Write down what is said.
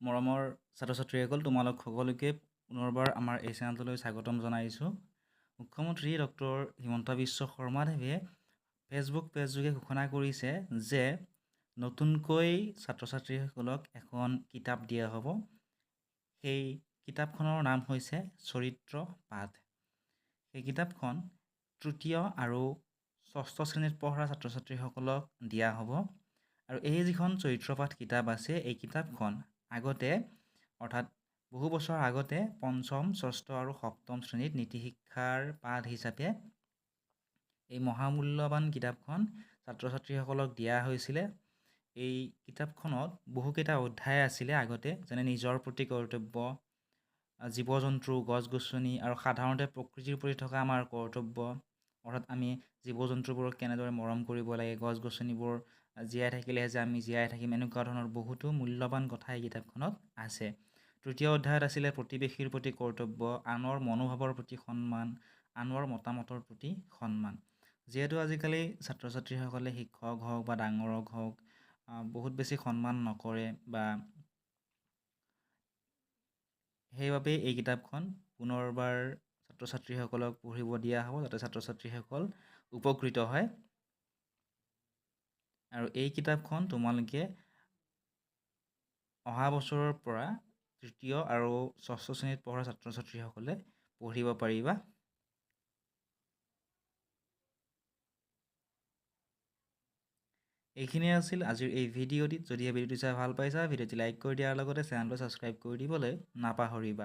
মৰমৰ ছাত্ৰ ছাত্ৰীসকল, তোমালোক সকলোকে পুনৰবাৰ আমাৰ এই চেনেলটোলৈ স্বাগতম জনাইছোঁ। মুখ্যমন্ত্ৰী ডক্টৰ হিমন্ত বিশ্ব শৰ্মাদেৱে ফেচবুক পেজযোগে ঘোষণা কৰিছে যে নতুনকৈ ছাত্ৰ ছাত্ৰীসকলক এখন কিতাপ দিয়া হ'ব। সেই কিতাপখনৰ নাম হৈছে চৰিত্ৰ পাঠ। সেই কিতাপখন তৃতীয় আৰু ষষ্ঠ শ্ৰেণীত পঢ়া ছাত্ৰ ছাত্ৰীসকলক দিয়া হ'ব। আৰু এই যিখন চৰিত্ৰ পাঠ কিতাপ আছে, এই কিতাপখন আগতে অৰ্থাৎ বহু বছৰ আগতে পঞ্চম, ষষ্ঠ আৰু সপ্তম শ্ৰেণীত নীতি শিক্ষাৰ পাঠ হিচাপে এই মহামূল্যৱান কিতাপখন ছাত্ৰ ছাত্ৰীসকলক দিয়া হৈছিলে। এই কিতাপখনত বহুকেইটা অধ্যায় আছিলে আগতে, যেনে নিজৰ প্ৰতি কৰ্তব্য, জীৱ জন্তু, গছ গছনি আৰু সাধাৰণতে প্ৰকৃতিৰ প্ৰতি থকা আমাৰ কৰ্তব্য, অৰ্থাৎ আমি জীৱ জন্তুবোৰক কেনেদৰে মৰম কৰিব লাগে, গছ গছনিবোৰ জীয়াই থাকিলেহে যে আমি জীয়াই থাকিম, এনেকুৱা ধৰণৰ বহুতো মূল্যৱান কথা এই কিতাপখনত আছে। তৃতীয় অধ্যায়ত আছিলে প্ৰতিবেশীৰ প্ৰতি কৰ্তব্য, আনৰ মনোভাৱৰ প্ৰতি সন্মান, আনৰ মতামতৰ প্ৰতি সন্মান। যিহেতু আজিকালি ছাত্ৰ ছাত্ৰীসকলে শিক্ষক হওক বা ডাঙৰক হওক বহুত বেছি সন্মান নকৰে, বা সেইবাবে এই কিতাপখন পুনৰবাৰ ছাত্ৰ ছাত্ৰীসকলক পঢ়িব দিয়া হ'ব, যাতে ছাত্ৰ ছাত্ৰীসকল উপকৃত হয়। আৰু এই কিতাপখন তোমালোকে অহা বছৰৰ পৰা তৃতীয় আৰু ষষ্ঠ শ্ৰেণীত পঢ়া ছাত্ৰ ছাত্ৰীসকলে পঢ়িব পাৰিবা। এইখিনিয়ে আছিল আজিৰ এই ভিডিঅ'টিত। যদি এই ভিডিঅ'টি চাই ভাল পাইছা, ভিডিঅ'টি লাইক কৰি দিয়াৰ লগতে চেনেলটো ছাবস্ক্ৰাইব কৰি দিবলৈ নাপাহৰিবা।